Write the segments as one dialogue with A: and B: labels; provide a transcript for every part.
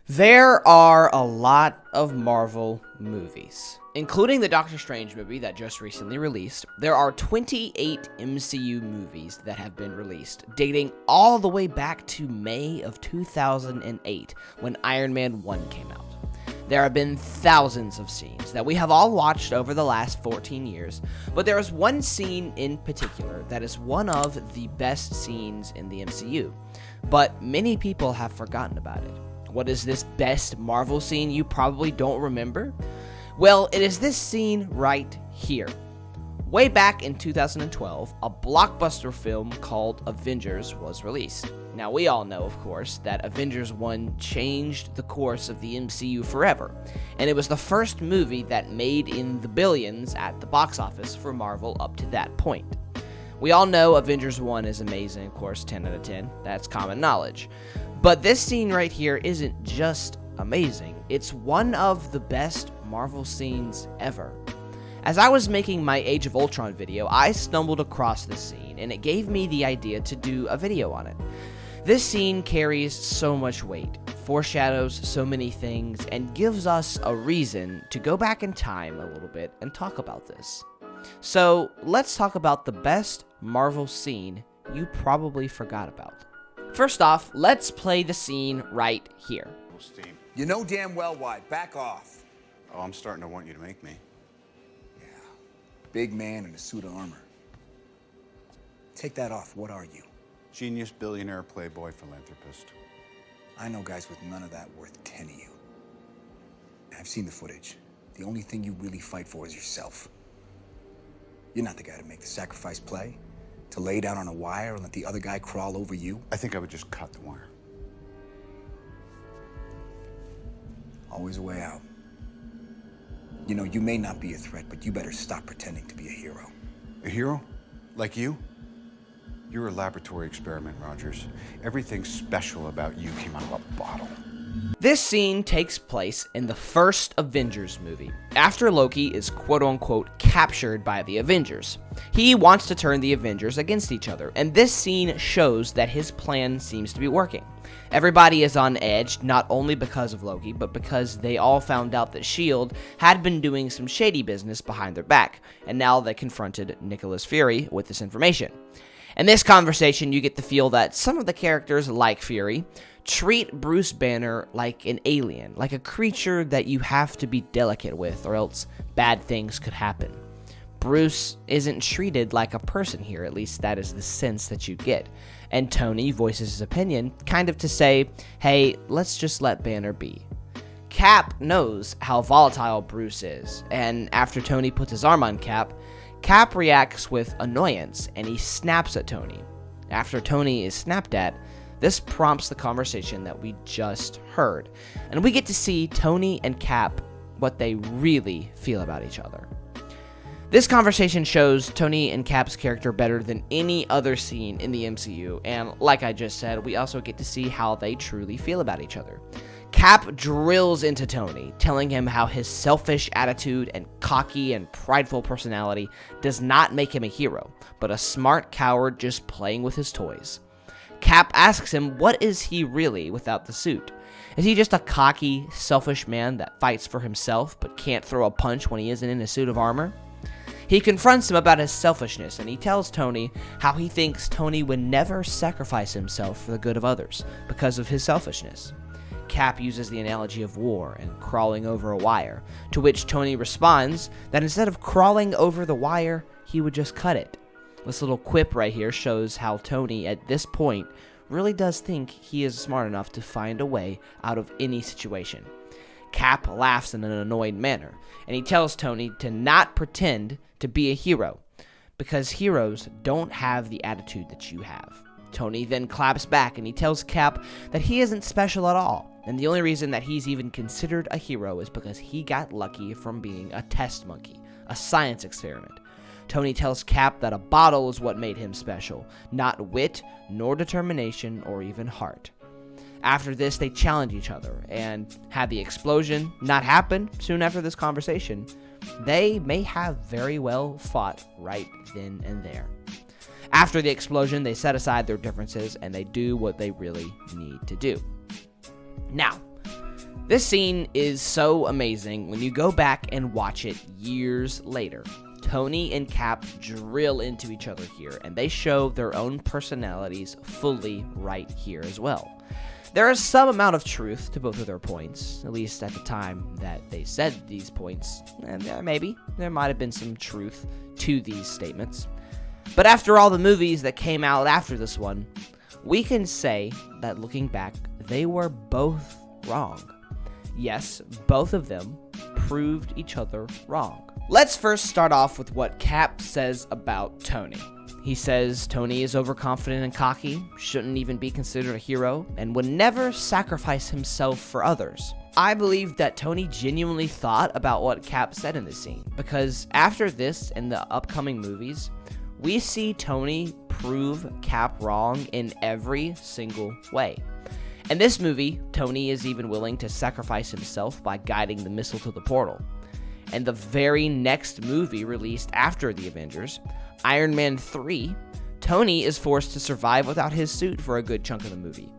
A: There are a lot of Marvel movies, including the Doctor Strange movie that just recently released. There are 28 MCU movies that have been released, dating all the way back to May of 2008 when Iron Man 1 came out. There have been thousands of scenes that we have all watched over the last 14 years, but there is one scene in particular that is one of the best scenes in the MCU, but many people have forgotten about it. What is this best Marvel scene you probably don't remember? Well, it is this scene right here. Way back in 2012, a blockbuster film called Avengers was released. Now, we all know, of course, that Avengers 1 changed the course of the MCU forever, and it was the first movie that made in the billions at the box office for Marvel up to that point. We all know Avengers 1 is amazing, of course, 10 out of 10, that's common knowledge. But this scene right here isn't just amazing, it's one of the best Marvel scenes ever. As I was making my Age of Ultron video, I stumbled across this scene, and it gave me the idea to do a video on it. This scene carries so much weight, foreshadows so many things, and gives us a reason to go back in time a little bit and talk about this. So, let's talk about the best Marvel scene you probably forgot about. First off, let's play the scene right here.
B: Steve.
C: You know damn well why. Back off.
B: Oh, I'm starting to want you to make me.
C: Yeah. Big man in a suit of armor. Take that off. What are you?
B: Genius, billionaire, playboy, philanthropist.
C: I know guys with none of that worth 10 of you. I've seen the footage. The only thing you really fight for is yourself. You're not the guy to make the sacrifice play, to lay down on a wire and let the other guy crawl over you.
B: I think I would just cut the wire.
C: Always a way out. You know, you may not be a threat, but you better stop pretending to be a hero.
B: A hero? Like you? You're a laboratory experiment, Rogers. Everything special about you came out of a bottle.
A: This scene takes place in the first Avengers movie, after Loki is quote-unquote captured by the Avengers. He wants to turn the Avengers against each other, and this scene shows that his plan seems to be working. Everybody is on edge, not only because of Loki, but because they all found out that S.H.I.E.L.D. had been doing some shady business behind their back, and now they confronted Nicholas Fury with this information. In this conversation, you get the feel that some of the characters, like Fury, treat Bruce Banner like an alien, like a creature that you have to be delicate with, or else bad things could happen. Bruce isn't treated like a person here, at least that is the sense that you get. And Tony voices his opinion, kind of to say, hey, let's just let Banner be. Cap knows how volatile Bruce is, and after Tony puts his arm on Cap, Cap reacts with annoyance, and he snaps at Tony. After Tony is snapped at, this prompts the conversation that we just heard, and we get to see Tony and Cap what they really feel about each other. This conversation shows Tony and Cap's character better than any other scene in the MCU, and like I just said, we also get to see how they truly feel about each other. Cap drills into Tony, telling him how his selfish attitude and cocky and prideful personality does not make him a hero, but a smart coward just playing with his toys. Cap asks him what is he really without the suit. Is he just a cocky, selfish man that fights for himself but can't throw a punch when he isn't in a suit of armor? He confronts him about his selfishness, and he tells Tony how he thinks Tony would never sacrifice himself for the good of others because of his selfishness. Cap uses the analogy of war and crawling over a wire, to which Tony responds that instead of crawling over the wire, he would just cut it. This little quip right here shows how Tony, at this point, really does think he is smart enough to find a way out of any situation. Cap laughs in an annoyed manner, and he tells Tony to not pretend to be a hero, because heroes don't have the attitude that you have. Tony then claps back, and he tells Cap that he isn't special at all, and the only reason that he's even considered a hero is because he got lucky from being a test monkey, a science experiment. Tony tells Cap that a bottle is what made him special, not wit, nor determination, or even heart. After this, they challenge each other, and had the explosion not happened soon after this conversation, they may have very well fought right then and there. After the explosion, they set aside their differences, and they do what they really need to do. Now, This scene is so amazing when you go back and watch it years later. Tony and Cap drill into each other here, and they show their own personalities fully right here as well. There is some amount of truth to both of their points, at least at the time that they said these points, and there might have been some truth to these statements. But after all the movies that came out after this one, we can say that looking back, they were both wrong. Yes, both of them proved each other wrong. Let's first start off with what Cap says about Tony. He says Tony is overconfident and cocky, shouldn't even be considered a hero, and would never sacrifice himself for others. I believe that Tony genuinely thought about what Cap said in this scene, because after this and the upcoming movies, we see Tony prove Cap wrong in every single way. In this movie, Tony is even willing to sacrifice himself by guiding the missile to the portal. And the very next movie released after the Avengers, Iron Man 3, Tony is forced to survive without his suit for a good chunk of the movie.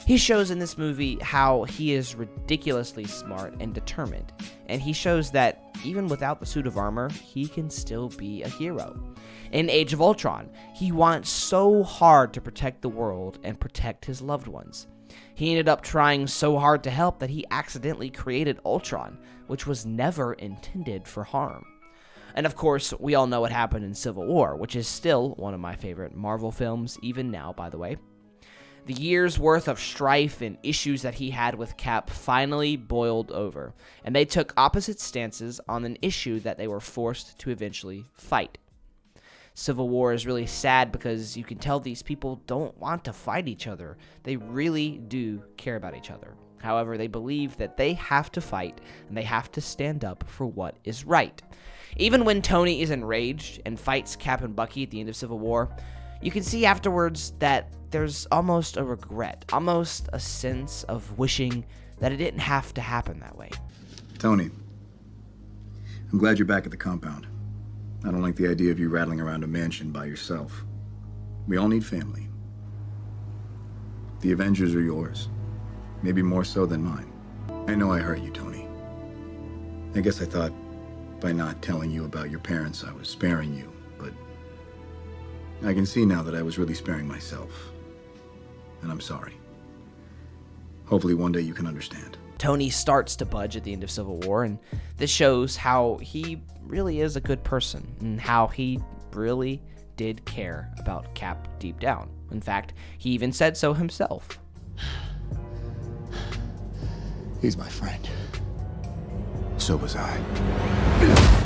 A: He shows in this movie how he is ridiculously smart and determined, and he shows that even without the suit of armor, he can still be a hero. In Age of Ultron, he wants so hard to protect the world and protect his loved ones. He ended up trying so hard to help that he accidentally created Ultron, which was never intended for harm. And of course, we all know what happened in Civil War, which is still one of my favorite Marvel films, even now, by the way. The years' worth of strife and issues that he had with Cap finally boiled over, and they took opposite stances on an issue that they were forced to eventually fight. Civil War is really sad because you can tell these people don't want to fight each other. They really do care about each other. However, they believe that they have to fight and they have to stand up for what is right. Even when Tony is enraged and fights Cap and Bucky at the end of Civil War, you can see afterwards that there's almost a regret, almost a sense of wishing that it didn't have to happen that way.
C: Tony, I'm glad you're back at the compound. I don't like the idea of you rattling around a mansion by yourself. We all need family. The Avengers are yours. Maybe more so than mine. I know I hurt you, Tony. I guess I thought by not telling you about your parents, I was sparing you, but I can see now that I was really sparing myself. And I'm sorry. Hopefully one day you can understand.
A: Tony starts to budge at the end of Civil War, and this shows how he really is a good person and how he really did care about Cap deep down. In fact, he even said so himself.
C: He's my friend. So was I.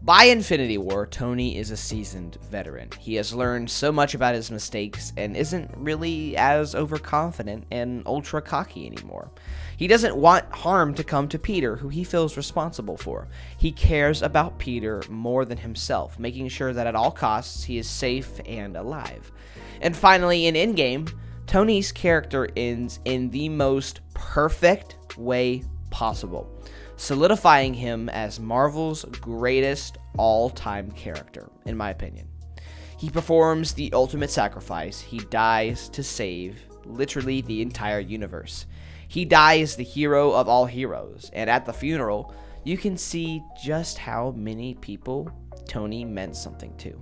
A: By Infinity War, Tony is a seasoned veteran. He has learned so much about his mistakes and isn't really as overconfident and ultra cocky anymore. He doesn't want harm to come to Peter, who he feels responsible for. He cares about Peter more than himself, making sure that at all costs he is safe and alive. And finally, in Endgame, Tony's character ends in the most perfect way possible, solidifying him as Marvel's greatest all-time character, in my opinion. He performs the ultimate sacrifice. He dies to save literally the entire universe. He dies the hero of all heroes, and at the funeral, you can see just how many people Tony meant something to.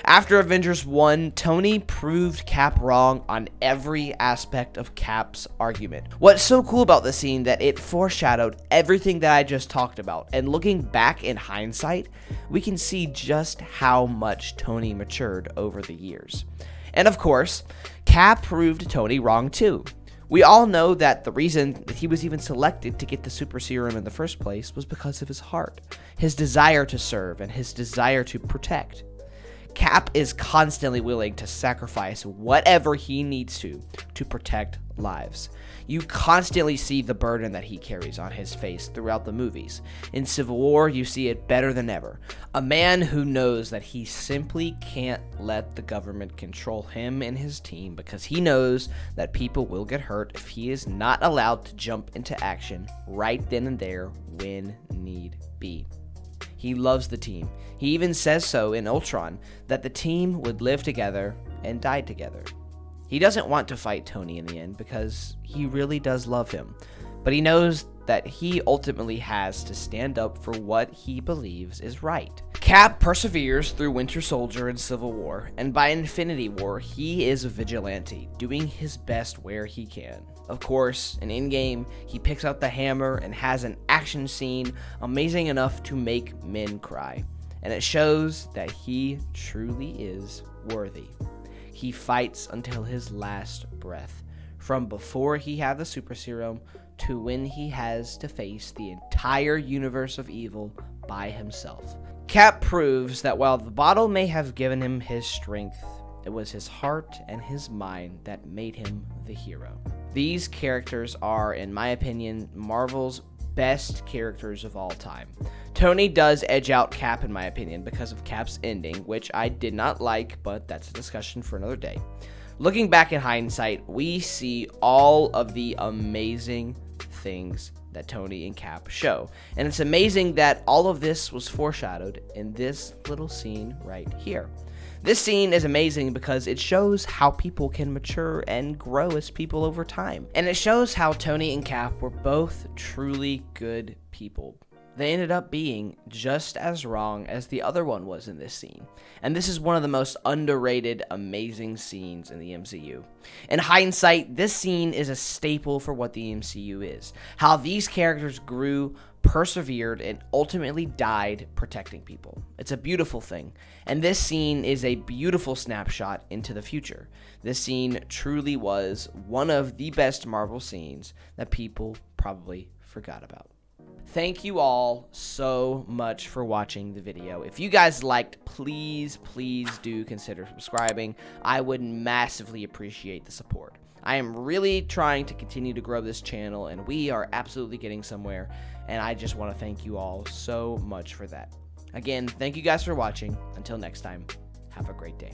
A: After Avengers 1, Tony proved Cap wrong on every aspect of Cap's argument. What's so cool about this scene that it foreshadowed everything that I just talked about, and looking back in hindsight, we can see just how much Tony matured over the years. And of course, Cap proved Tony wrong too. We all know that the reason that he was even selected to get the super serum in the first place was because of his heart, his desire to serve, and his desire to protect. Cap is constantly willing to sacrifice whatever he needs to protect lives. You constantly see the burden that he carries on his face throughout the movies. In Civil War, you see it better than ever. A man who knows that he simply can't let the government control him and his team because he knows that people will get hurt if he is not allowed to jump into action right then and there when need be. He loves the team. He even says so in Ultron, that the team would live together and die together. He doesn't want to fight Tony in the end because he really does love him, but he knows that he ultimately has to stand up for what he believes is right. Cap perseveres through Winter Soldier and Civil War, and by Infinity War, he is a vigilante, doing his best where he can. Of course, in Endgame, he picks up the hammer and has an action scene amazing enough to make men cry, and it shows that he truly is worthy. He fights until his last breath, from before he had the super serum to when he has to face the entire universe of evil by himself. Cap proves that while the bottle may have given him his strength, it was his heart and his mind that made him the hero. These characters are, in my opinion, Marvel's best characters of all time. Tony does edge out Cap in my opinion because of Cap's ending, which I did not like, but that's a discussion for another day. Looking back in hindsight, we see all of the amazing things that Tony and Cap show. And it's amazing that all of this was foreshadowed in this little scene right here. This scene is amazing because it shows how people can mature and grow as people over time. And it shows how Tony and Cap were both truly good people. They ended up being just as wrong as the other one was in this scene. And this is one of the most underrated, amazing scenes in the MCU. In hindsight, this scene is a staple for what the MCU is. How these characters grew, persevered, and ultimately died protecting people. It's a beautiful thing. And this scene is a beautiful snapshot into the future. This scene truly was one of the best Marvel scenes that people probably forgot about. Thank you all so much for watching the video. If you guys liked, please do consider subscribing. I would massively appreciate the support. I am really trying to continue to grow this channel, and we are absolutely getting somewhere, and I just want to thank you all so much for that. Again, thank you guys for watching. Until next time, have a great day.